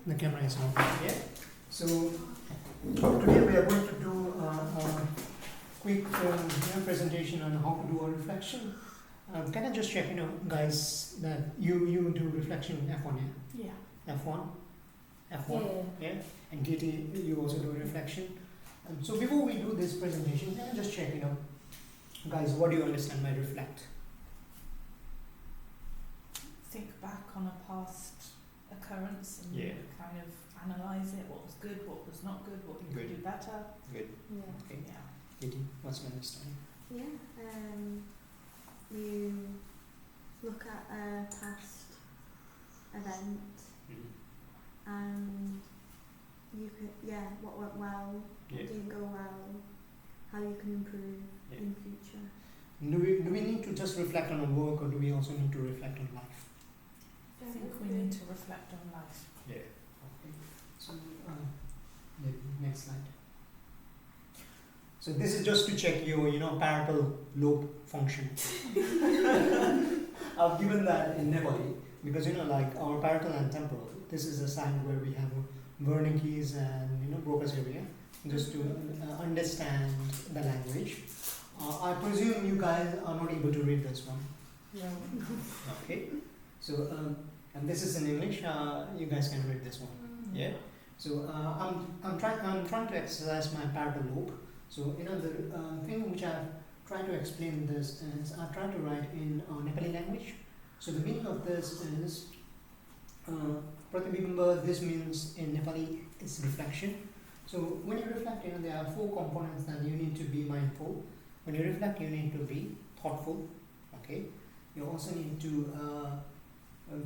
The camera is on. Yeah. So today we are going to do a quick presentation on how to do a reflection. Can I just check, guys, that you do reflection in F1, yeah? Yeah. F1? F1? Yeah. And Katie, you also do reflection. So before we do this presentation, can I just check, guys, what do you understand by reflect? Think back on a past occurrence and kind of analyse it, what was good, what was not good, what you could do better. Good. Yeah. Okay. Yeah. Katie, what's your understanding? Yeah. You look at a past event and you could, what went well, what didn't go well, how you can improve in future. Do we need to just reflect on our work, or do we also need to reflect on life? I think we need to reflect on life. Yeah. Okay. So, next slide. So this is just to check your, parietal lobe function. I've given that in Nepali because, like our parietal and temporal, this is a side where we have Wernicke's and, Broca's area, just to understand the language. I presume you guys are not able to read this one. No. Okay. So, and this is in English. You guys can read this one. Yeah. So I'm trying to exercise my parietal lobe. So the thing which I've tried to explain this is I've tried to write in Nepali language. So the meaning of this is Pratibimba. This means in Nepali is reflection. So when you reflect, there are 4 components that you need to be mindful. When you reflect, you need to be thoughtful. Okay. You also need to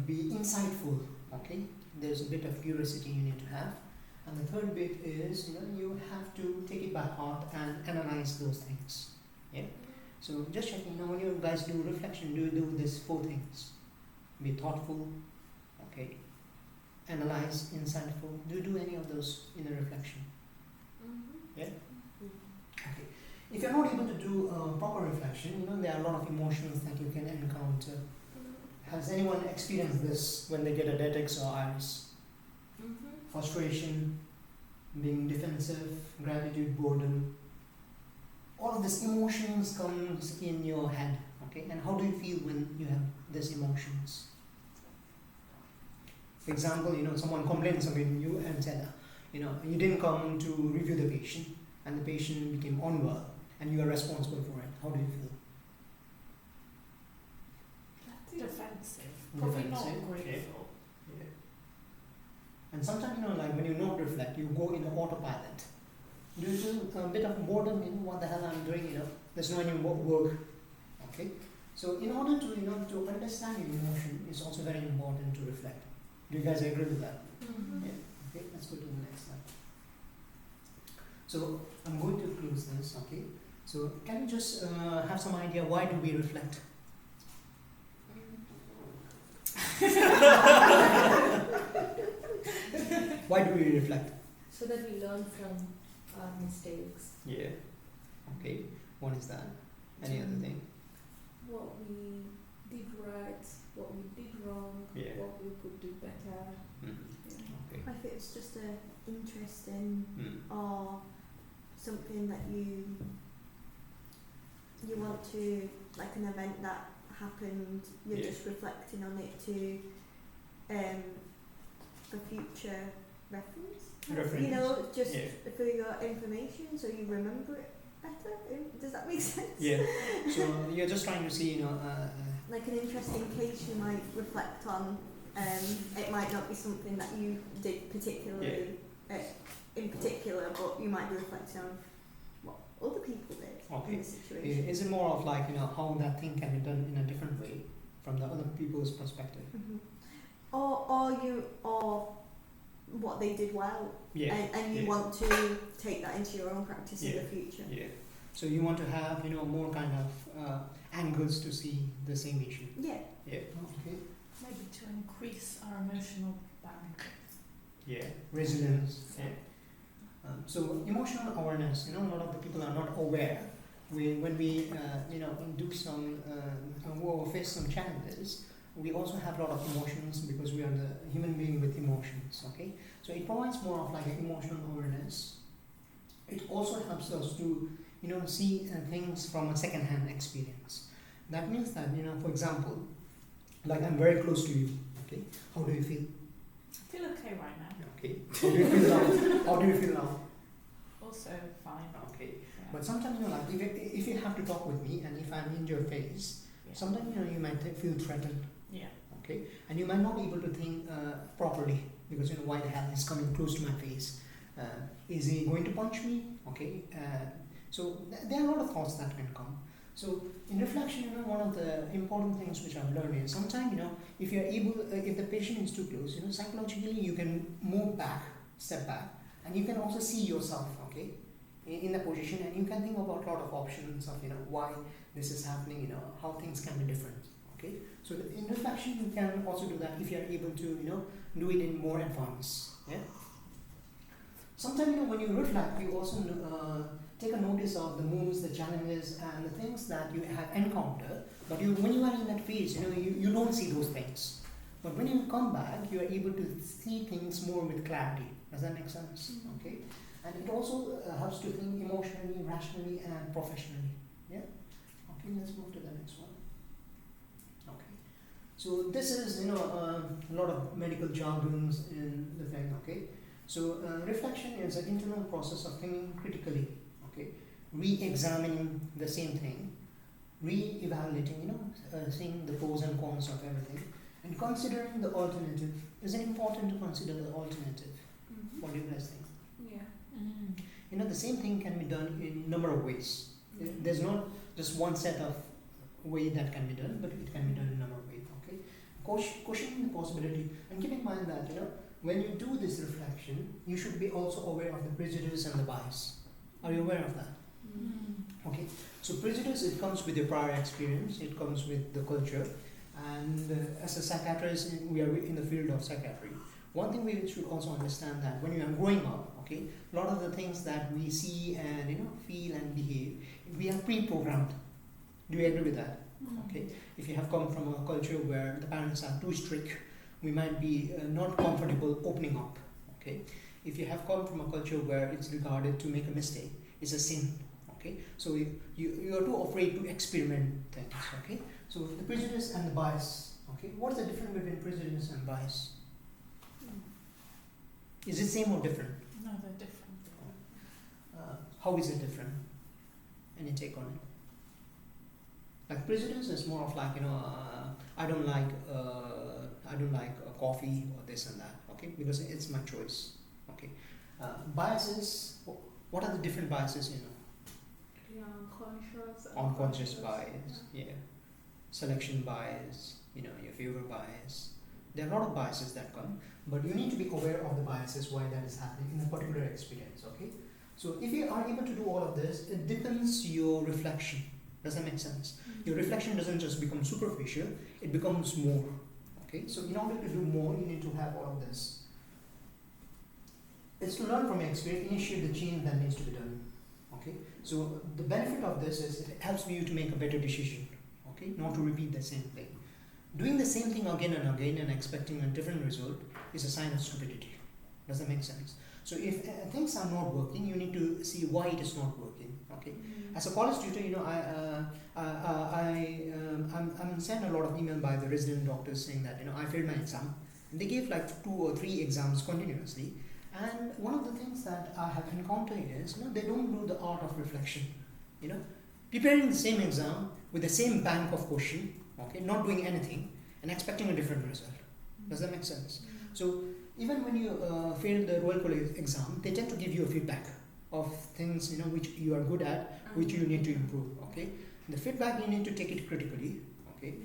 be insightful. Okay. There's a bit of curiosity you need to have. And the third bit is, you have to take it by heart and analyze those things. Yeah. So just checking, when you guys do reflection, do you do these 4 things? Be thoughtful, okay. Analyze, insightful. Do you do any of those in a reflection? Yeah. Okay. If you're not able to do proper reflection, there are a lot of emotions that you can encounter. Has anyone experienced this when they get a dead X or iris? Frustration, being defensive, gratitude, boredom. All of these emotions comes in your head, okay? And how do you feel when you have these emotions? For example, someone complains about you and said, you didn't come to review the patient, and the patient became unwell, and you are responsible for it. How do you feel? Defensive. Probably not grateful. Yeah. And sometimes, like when you not reflect, you go in the autopilot. Do you feel a bit of boredom, what the hell I'm doing, there's no any work. Okay? So in order to, to understand your emotion, it's also very important to reflect. Do you guys agree with that? Yeah. Okay, let's go to the next slide. So I'm going to close this, okay? So can you just have some idea why do we reflect? Why do we reflect? So that we learn from our mistakes. Yeah. Okay. What is that? Any other thing? What we did right, what we did wrong, what we could do better. Okay. If it's just a interesting or something that you want to, like an event that happened, you're just reflecting on it to for future reference. Just for your information, so you remember it better. Does that make sense? Yeah. So you're just trying to see, like an interesting case you might reflect on. It might not be something that you did particularly in particular, but you might be reflecting on what other people did in the situation. Is it more of like, how that thing can be done in a different way from the other people's perspective? Or what they did well, and you want to take that into your own practice in the future. Yeah. So you want to have, more kind of angles to see the same issue. Yeah. Yeah. Okay. Maybe to increase our emotional bandwidth. Yeah. Resilience. Yeah. So emotional awareness. A lot of the people are not aware. When we do some or face some challenges, we also have a lot of emotions because we are the human being with emotions, okay? So it provides more of like an emotional awareness. It also helps us to, see things from a second-hand experience. That means that, for example, like I'm very close to you, okay? How do you feel? I feel okay right now. Okay. How do you feel now? How do you feel now? Also fine. Okay. Yeah. But sometimes, like if you have to talk with me and if I'm in your face, Yeah. sometimes, you might feel threatened. Yeah. Okay, and you might not be able to think properly because why the hell is coming close to my face? Is he going to punch me? Okay, so there are a lot of thoughts that can come. So in reflection, one of the important things which I've learned is sometimes, if you're able, if the patient is too close, psychologically you can move back, step back, and you can also see yourself, okay, in the position, and you can think about a lot of options of, why this is happening, how things can be different. Okay, so in reflection you can also do that if you are able to do it in more advance. Yeah. Sometimes when you reflect, you also take a notice of the moves, the challenges, and the things that you have encountered. But when you are in that phase, you don't see those things. But when you come back, you are able to see things more with clarity. Does that make sense? Mm-hmm. Okay, and it also helps to think emotionally, rationally, and professionally. Yeah. Okay, let's move to the next one. So this is, a lot of medical jargons in the thing, okay? So reflection is an internal process of thinking critically, okay? Re-examining the same thing, re-evaluating, seeing the pros and cons of everything, and considering the alternative. Is it important to consider the alternative? Mm-hmm. What do you guys think? Yeah. The same thing can be done in a number of ways. Mm-hmm. There's not just one set of way that can be done, but it can be done in a number of ways. Questioning the possibility, and keep in mind that when you do this reflection, you should be also aware of the prejudice and the bias. Are you aware of that? Mm. Okay, so prejudice, it comes with your prior experience, it comes with the culture, and as a psychiatrist, we are in the field of psychiatry. One thing we should also understand that when you are growing up, okay, a lot of the things that we see and feel and behave, we are pre-programmed. Do you agree with that? Okay, if you have come from a culture where the parents are too strict, we might be not comfortable opening up. Okay, if you have come from a culture where it's regarded to make a mistake, it's a sin. Okay, so you are too afraid to experiment things. Okay, so the prejudice and the bias. Okay, what's the difference between prejudice and bias? Is it same or different? No, they're different. How is it different? Any take on it? Like prejudice is more of like I don't like coffee or this and that, okay, because it's my choice. Okay, biases. What are the different biases? Yeah, unconscious. Unconscious bias, yeah. Selection bias, your favor bias. There are a lot of biases that come, but you need to be aware of the biases, why that is happening in a particular experience. Okay, so if you are able to do all of this, it deepens your reflection. Does that make sense? Your reflection doesn't just become superficial, it becomes more. Okay, so in order to do more, you need to have all of this. It's to learn from your experience, initiate the change that needs to be done. Okay, so the benefit of this is it helps you to make a better decision. Okay, not to repeat the same thing. Doing the same thing again and again and expecting a different result is a sign of stupidity. Does that make sense? So if things are not working, you need to see why it is not working. Okay. As a college tutor, I'm sent a lot of email by the resident doctors saying that I failed my exam. They gave like 2 or 3 exams continuously, and one of the things that I have encountered is they don't do the art of reflection. Preparing the same exam with the same bank of question, okay, not doing anything and expecting a different result. Does that make sense? So even when you fail the Royal College exam, they tend to give you a feedback of things which you are good at, which you need to improve. Okay, the feedback you need to take it critically. Okay,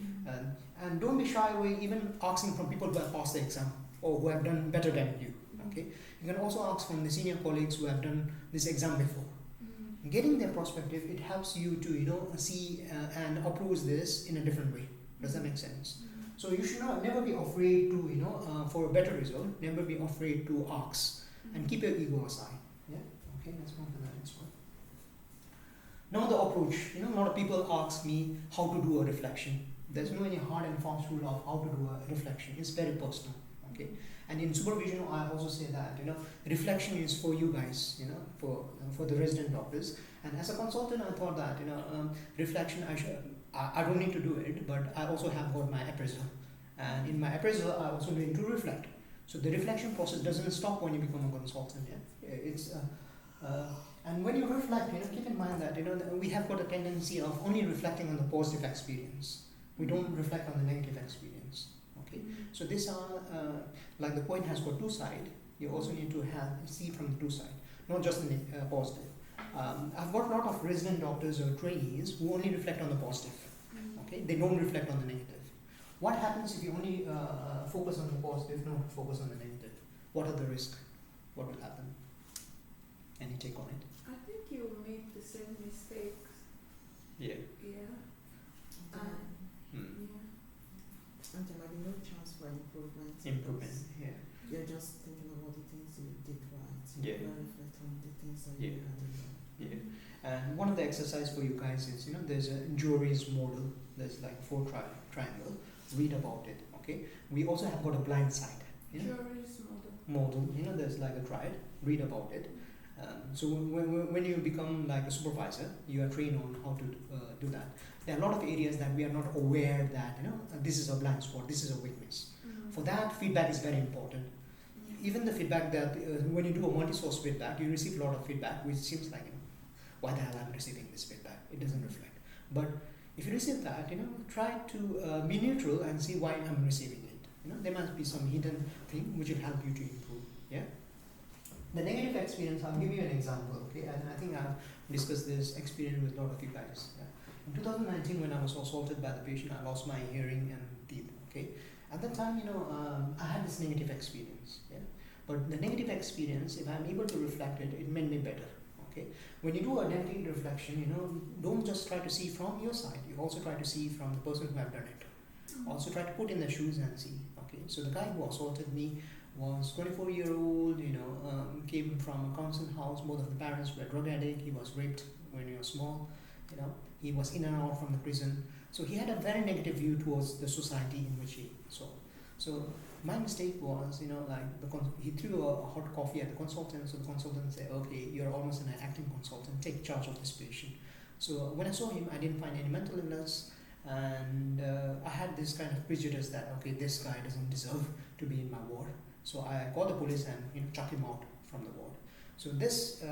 and don't be shy away even asking from people who have passed the exam or who have done better than you. Okay, you can also ask from the senior colleagues who have done this exam before. Getting their perspective, it helps you to see and approach this in a different way. Does that make sense? So you should never be afraid to for a better result. Never be afraid to ask and keep your ego aside. Yeah. Okay. Let's move to the next one. Now the approach. A lot of people ask me how to do a reflection. There's no any hard and fast rule of how to do a reflection. It's very personal. Okay. And in supervision, I also say that reflection is for you guys. For the resident doctors. And as a consultant, I thought that reflection I don't need to do it, but I also have got my appraisal. And in my appraisal, I also need to reflect. So the reflection process doesn't stop when you become a consultant. It's and when you reflect, keep in mind that we have got a tendency of only reflecting on the positive experience. We don't reflect on the negative experience. Okay. So these are like the coin has got two sides. You also need to see from the two sides, not just the positive. I've got a lot of resident doctors or trainees who only reflect on the positive. Okay, they don't reflect on the negative. What happens if you only focus on the positive, not focus on the negative? What are the risks? What will happen? Any take on it? I think you will make the same mistakes. Yeah. Yeah. And there might be no chance for improvement. Yeah. You're just thinking about the things you did right. Yeah. You reflect on the things that you had done. Yeah. And one of the exercise for you guys is, there's a jury's model. There's like 4 triangle. Read about it. Okay. We also have got a blind side. Jury's model. There's like a triad. Read about it. So when you become like a supervisor, you are trained on how to do that. There are a lot of areas that we are not aware that this is a blind spot, this is a weakness. For that, feedback is very important. Even the feedback that when you do a multi-source feedback, you receive a lot of feedback, which seems like why the hell I'm receiving this feedback? It doesn't reflect. But if you receive that, try to be neutral and see why I'm receiving it. There must be some hidden thing which will help you to improve. Yeah. The negative experience, I'll give you an example, okay? And I think I've discussed this experience with a lot of you guys. Yeah? In 2019, when I was assaulted by the patient, I lost my hearing and teeth, okay? At that time, I had this negative experience, yeah? But the negative experience, if I'm able to reflect it, it made me better, okay? When you do a negative reflection, don't just try to see from your side, you also try to see from the person who have done it. Also try to put in the shoes and see, okay? So the guy who assaulted me was 24-year-old, came from a council house. Both of the parents were drug addict. He was raped when he was small. He was in and out from the prison. So he had a very negative view towards the society in which he saw. So my mistake was, he threw a hot coffee at the consultant. So the consultant said, okay, you're almost an acting consultant. Take charge of this patient. So when I saw him, I didn't find any mental illness. And I had this kind of prejudice that, okay, this guy doesn't deserve to be in my ward. So I called the police and chucked him out from the ward. So this,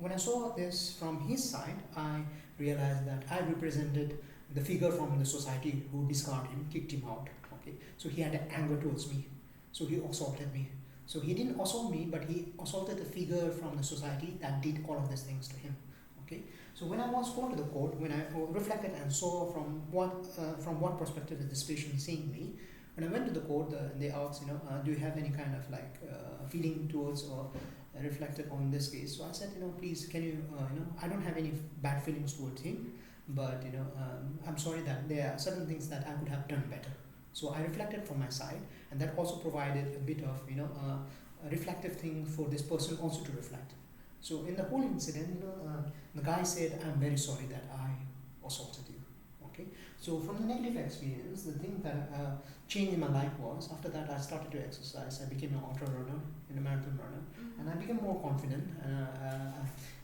when I saw this from his side, I realized that I represented the figure from the society who discarded him, kicked him out. Okay, so he had an anger towards me. So he assaulted me. So he didn't assault me, but he assaulted the figure from the society that did all of these things to him. Okay, so when I was called to the court, when I reflected and saw from what perspective is this patient seeing me. When I went to the court, they asked, do you have any kind of feeling towards or reflected on this case? So I said, please, can you, I don't have any bad feelings towards him, but I'm sorry that there are certain things that I could have done better. So I reflected from my side, and that also provided a bit of, a reflective thing for this person also to reflect. So in the whole incident, the guy said, I'm very sorry that I assaulted you. Okay. So from the negative experience, the thing that changed in my life was, after that I started to exercise. I became an ultra runner and a marathon runner, and I became more confident,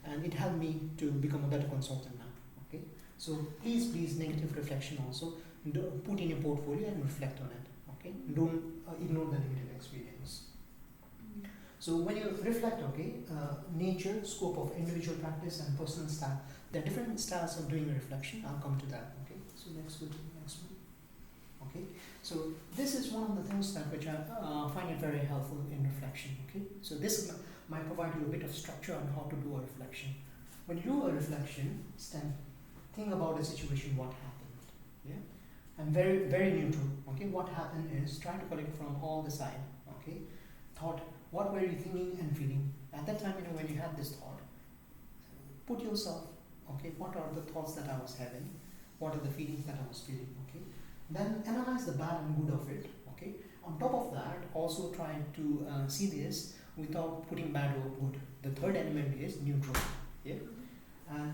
and it helped me to become a better consultant now. Okay. So please, negative reflection also, put in your portfolio and reflect on it. Okay. Don't ignore the negative experience. So when you reflect, okay, nature, scope of individual practice and personal style, there are different styles of doing a reflection. I'll come to that. Okay. So next one. Okay. So this is one of the things that which I find it very helpful in reflection. Okay. So this might provide you a bit of structure on how to do a reflection. When you do a reflection, think about the situation, what happened. Yeah. And very, very neutral. Okay. What happened is try to collect from all the side. Okay. Thought. What were you thinking and feeling? At that time, when you had this thought, put yourself, okay, what are the thoughts that I was having? What are the feelings that I was feeling? Okay. Then analyze the bad and good of it. Okay. On top of that, also try to see this without putting bad or good. The third element is neutral. Yeah. And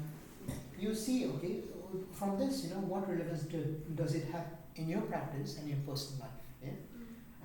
you see, okay, from this, what relevance does it have in your practice and your personal life. Yeah.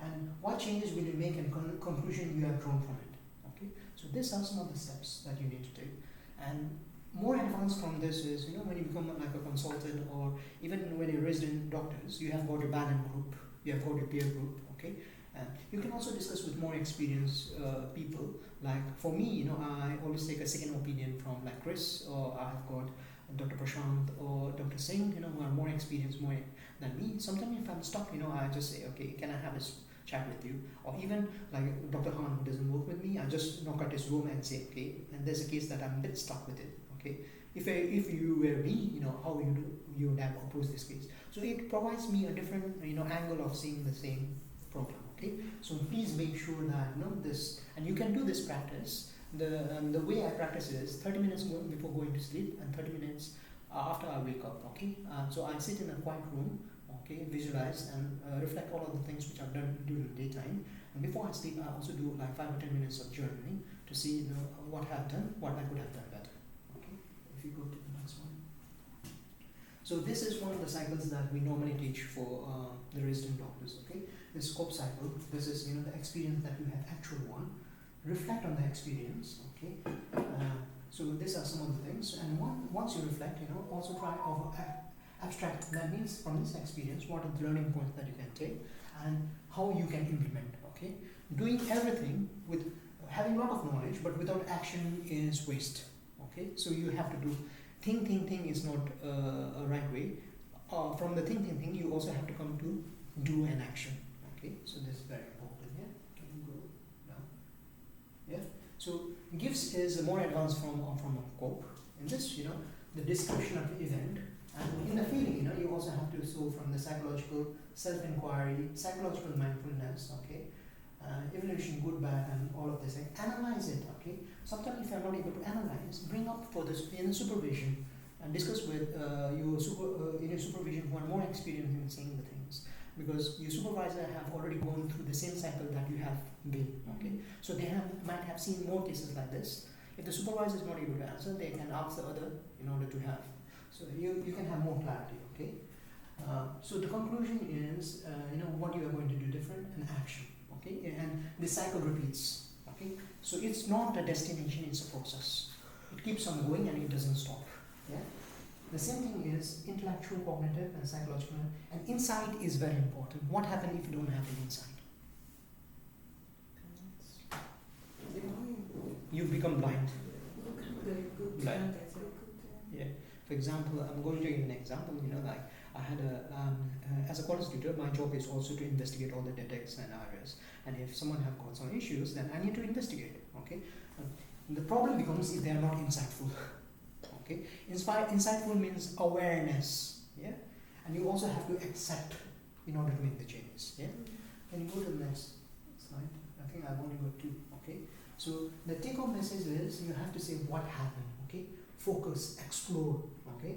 And what changes will you make and conclusion you have drawn from it. Okay. So these are some of the steps that you need to take. And more advanced from this is, when you become like a consultant, or even when you're resident doctors, you have got your Bannon group, you have got your peer group. Okay. And you can also discuss with more experienced people. Like for me, I always take a second opinion from like Chris, or I have got Dr. Prashant or Dr. Singh, who are more experienced more than me. Sometimes if I'm stuck, I just say, okay, can I have a chat with you? Or even like Dr. Han, who doesn't work with me, I just knock at his room and say, okay, and there's a case that I'm a bit stuck with it. Okay, if you were me, how you would have approached this case. So it provides me a different angle of seeing the same problem. Okay, so please make sure that this, and you can do this practice. The way I practice is 30 minutes before going to sleep and 30 minutes after I wake up. Okay, so I sit in a quiet room. Okay, visualize and reflect all of the things which I've done during the daytime. And before I sleep, I also do like 5 or 10 minutes of journaling to see what I've done, what I could have done better. Okay, if you go to the next one. So this is one of the cycles that we normally teach for the resident doctors. Okay, this scope cycle. This is the experience that you have, actual one. Reflect on the experience. Okay, so these are some of the things. And once you reflect, also try over abstract. That means from this experience, what are the learning points that you can take and how you can implement. Okay, doing everything with having a lot of knowledge but without action is waste. Okay, so you have to do think is not a right way. From the think, you also have to come to do an action. Okay, so this is very important. Yeah, can you go down? Yeah. So gifts is more advanced from a cope. In this, the description of the event, and in the feeling, you also have to solve from the psychological self-inquiry, psychological mindfulness. Okay. Evolution, good, bad, and all of this. Analyze it. Okay. Sometimes if you are not able to analyze, bring up for this in supervision and discuss with your supervision who are more experienced in seeing the things, because your supervisor have already gone through the same cycle that you have been. Okay. So they might have seen more cases like this. If the supervisor is not able to answer, they can ask the other in order to have. So you can have more clarity. Okay. So the conclusion is what you are going to do different and action. Okay, and the cycle repeats. Okay, so it's not a destination; it's a process. It keeps on going and it doesn't stop. Yeah. The same thing is intellectual, cognitive, and psychological. And insight is very important. What happens if you don't have an insight? You become blind. Blind. Yeah. For example, I'm going to give an example. Like I had as a college tutor, my job is also to investigate all the detects and areas. And if someone have got some issues, then I need to investigate. Okay. The problem becomes if they are not insightful. Okay. Insightful means awareness. Yeah. And you also have to accept in order to make the changes. Yeah. Can you go to the next slide? I think I've only got 2. Okay. So the take-home message is you have to say what happened. Okay. Focus, explore. Okay.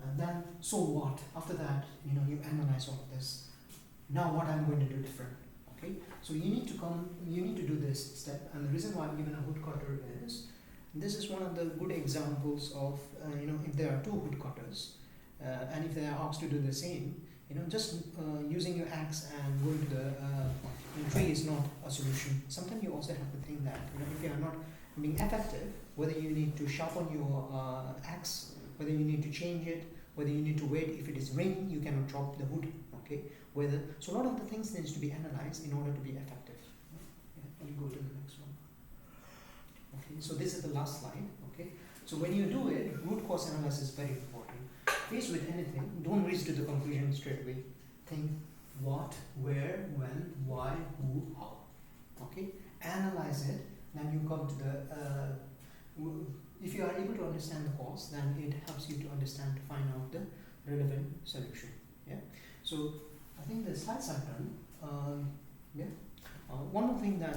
And then so what? After that, you analyze all of this. Now what I'm going to do different. Okay. So you need to do this step. And the reason why I'm given a woodcutter is this is one of the good examples of if there are 2 woodcutters and if they are asked to do the same, just using your axe and going to the tree is not a solution. Sometimes you also have to think that if you are not being effective, whether you need to sharpen your axe, whether you need to change it, whether you need to wait. If it is raining, you cannot chop the wood. Okay, so a lot of the things needs to be analyzed in order to be effective. Yeah. Can you go to the next one? Okay, so this is the last slide. Okay, so when you do it, root cause analysis is very important. Faced with anything, don't reach to the conclusion straight away. Think what, where, when, why, who, how. Okay, analyze it. Then you come to the. If you are able to understand the cause, then it helps you to understand to find out the relevant solution. Yeah. So I think the slides are done. Yeah. One more thing that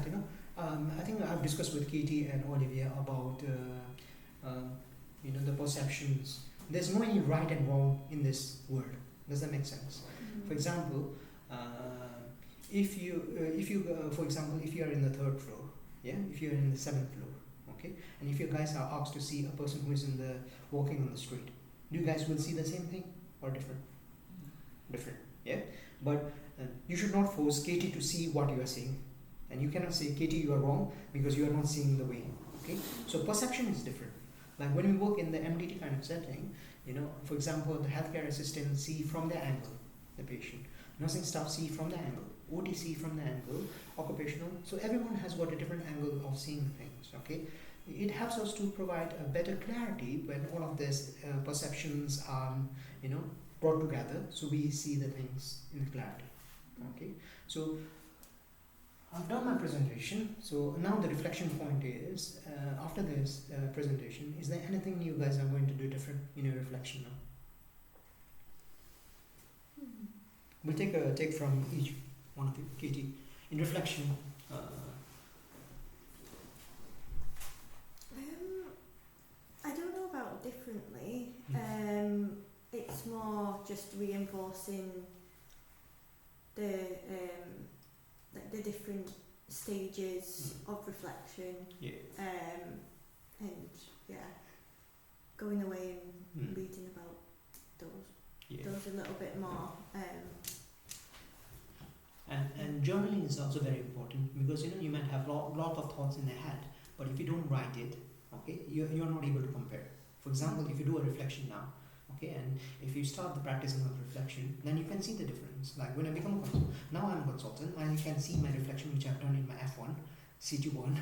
I think I've discussed with Katie and Olivia about the perceptions. There's no any right and wrong in this world. Does that make sense? Mm-hmm. For example, if you for example, if you are in the 3rd floor, yeah, if you are in the 7th floor, okay, and if you guys are asked to see a person who is walking on the street, do you guys will see the same thing or different? Different. Yeah, but you should not force Katie to see what you are seeing, and you cannot say, Katie, you are wrong because you are not seeing the way. Okay, so perception is different. Like when we work in the MDT kind of setting, for example, the healthcare assistant see from the angle the patient, nursing staff see from the angle, OT see from the angle, occupational. So everyone has got a different angle of seeing things. Okay, it helps us to provide a better clarity when all of these perceptions are, brought together, so we see the things in clarity. Okay, so I've done my presentation. So now the reflection point is, after this presentation, is there anything you guys are going to do different in your reflection now? We'll take from each one of you. Katie, in reflection. I don't know about differently. It's more just reinforcing the different stages of reflection. Yeah. And going away and reading about those a little bit more. And journaling is also very important, because you might have lot of thoughts in the head, but if you don't write it, okay, you're not able to compare. For example, if you do a reflection now, okay, and if you start the practicing of reflection, then you can see the difference. Like when I become a consultant, now I'm a consultant, I can see my reflection which I've done in my F1, CT1,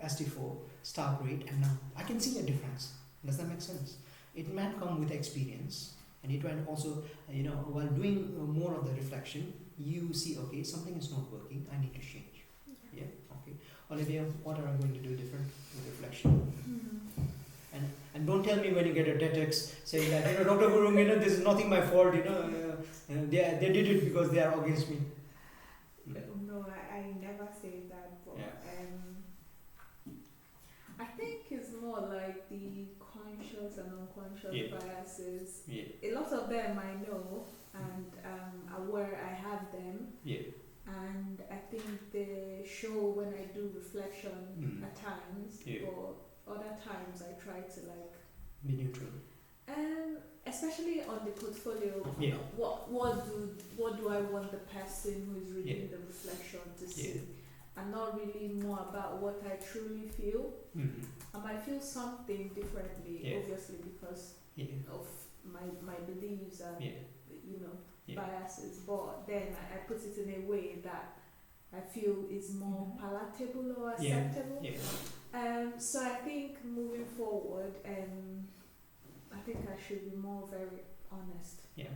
ST4, star grade, and now I can see a difference. Does that make sense? It might come with experience, and it might also, while doing more of the reflection, you see, okay, something is not working, I need to change. Yeah, okay. Olivia, what are I going to do different with reflection? And don't tell me when you get a TEDx saying that, Dr. Gurung, this is nothing my fault, they did it because they are against me. No, I never say that, but I think it's more like the conscious and unconscious biases. Yeah. A lot of them I know and aware I have them. Yeah. And I think they show when I do reflection at times, but other times I try to be neutral. Especially on the portfolio. Yeah. What do I want the person who is reading the reflection to see? And not really more about what I truly feel. I might feel something differently, obviously, because of my beliefs and biases. But then I put it in a way that I feel is more palatable or acceptable. So I think moving forward, I think I should be more very honest in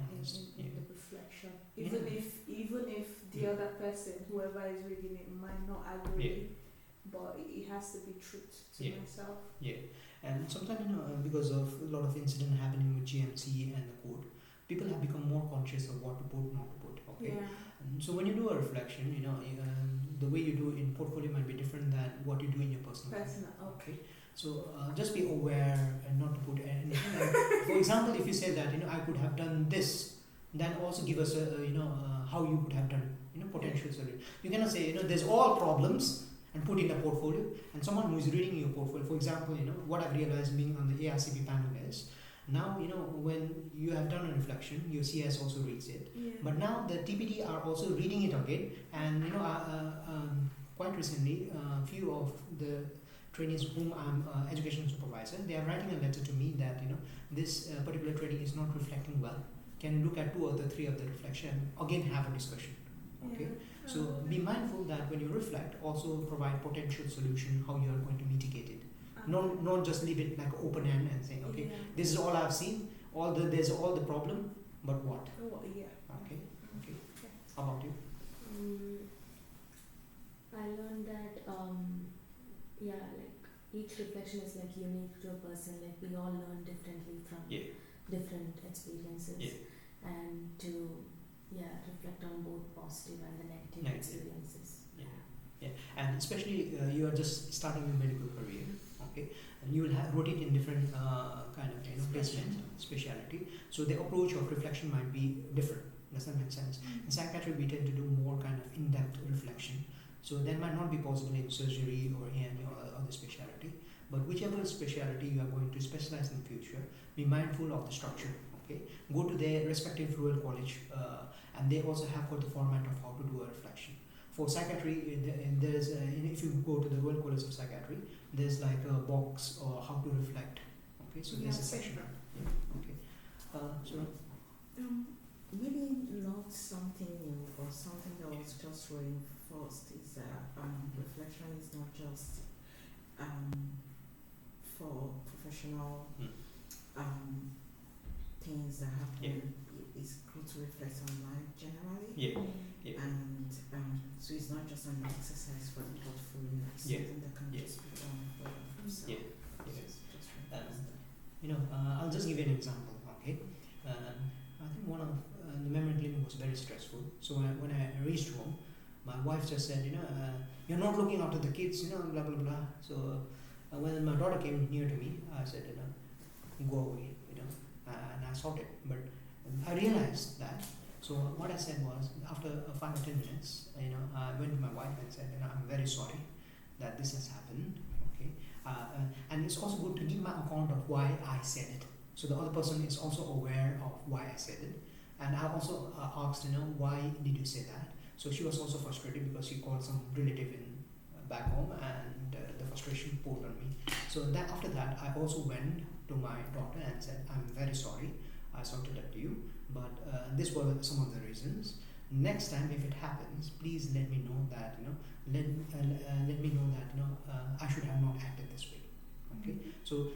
the reflection. Even if the other person, whoever is reading it, might not agree, but it has to be truth to myself. And sometimes, because of a lot of incident happening with GMC and the code, people have become more conscious of what to put, not to put. Okay. And so when you do a reflection, the way you do it in portfolio might be different than what you do in your personal life. Okay. So just be aware and not to put anything. For example, if you say that I could have done this, then also give us how you could have done potential solution. You cannot say there's all problems and put in a portfolio, and someone who is reading your portfolio, for example, what I've realized being on the ARCP panel is, now when you have done a reflection, your CS also reads it, but now the TPD are also reading it again, and quite recently a few of the trainees whom I'm education supervisor, they are writing a letter to me that this particular trainee is not reflecting well. Can you look at 2 or 3 of the reflection, again have a discussion. Okay. So be mindful that when you reflect, also provide potential solution how you are going to mitigate it. Not just leave it like open end and saying, okay, this is all I've seen, there's all the problem, but what? Okay. How about you? I learned that each reflection is unique to a person. We all learn differently from different experiences, and to reflect on both positive and the negative experiences. And especially you are just starting your medical career, okay, and you will rotate in different kind of placement, specialty. So the approach of reflection might be different. Does that make sense? In psychiatry, we tend to do more kind of in-depth reflection. So that might not be possible in surgery or any other specialty. But whichever specialty you are going to specialize in the future, be mindful of the structure. Okay, go to their respective rural college, and they also have got the format of how to do a reflection. For psychiatry, there's if you go to the Royal College of Psychiatry, there's like a box or how to reflect. Okay, so there's a section. Yeah. Okay. So maybe not something new, or something that was just reinforced is that reflection is not just for professional things that happen. It's good to reflect on life generally. And so it's not just an exercise for the portfolio. It's something that can just be done for yourself. I'll just give you an example. Okay, I think one of the memory clinic was very stressful. So when I reached home, my wife just said, you're not looking after the kids, blah blah blah. So when my daughter came near to me, I said, go away, and I sorted. But I realized that. So what I said was, after 5 or 10 minutes, I went to my wife and said, I'm very sorry that this has happened. Okay, and it's also good to give my account of why I said it. So the other person is also aware of why I said it. And I also asked, why did you say that? So she was also frustrated because she called some relative in back home, and the frustration poured on me. So that after that, I also went to my daughter and said, I'm very sorry, I shouted at you, but this were some of the reasons. Next time, if it happens, please let me know that, let me know that, I should have not acted this way. Okay, so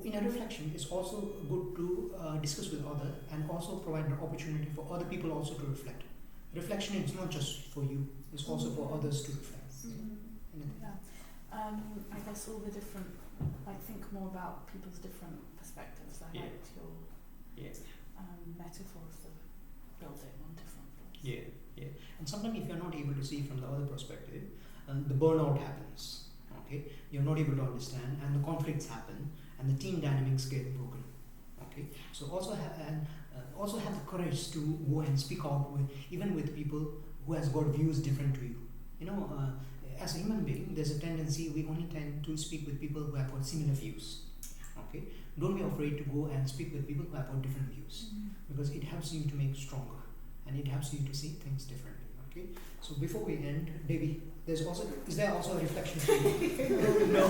in a reflection, it's also good to discuss with others and also provide an opportunity for other people also to reflect. Reflection is not just for you; it's also for others to reflect. I guess all the different, think more about people's different perspectives. I liked your metaphors of building on different floors. And sometimes if you're not able to see from the other perspective, the burnout happens. Okay, you're not able to understand, and the conflicts happen, and the team dynamics get broken. Okay, so also have the courage to go and speak out even with people who has got views different to you. As a human being, there's a tendency we only tend to speak with people who have got similar views. Okay, don't be afraid to go and speak with people who have got different views, because it helps you to make stronger, and it helps you to see things differently. Okay, so before we end, Devi, is there also a reflection for you? No.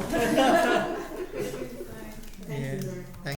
Thank you very much.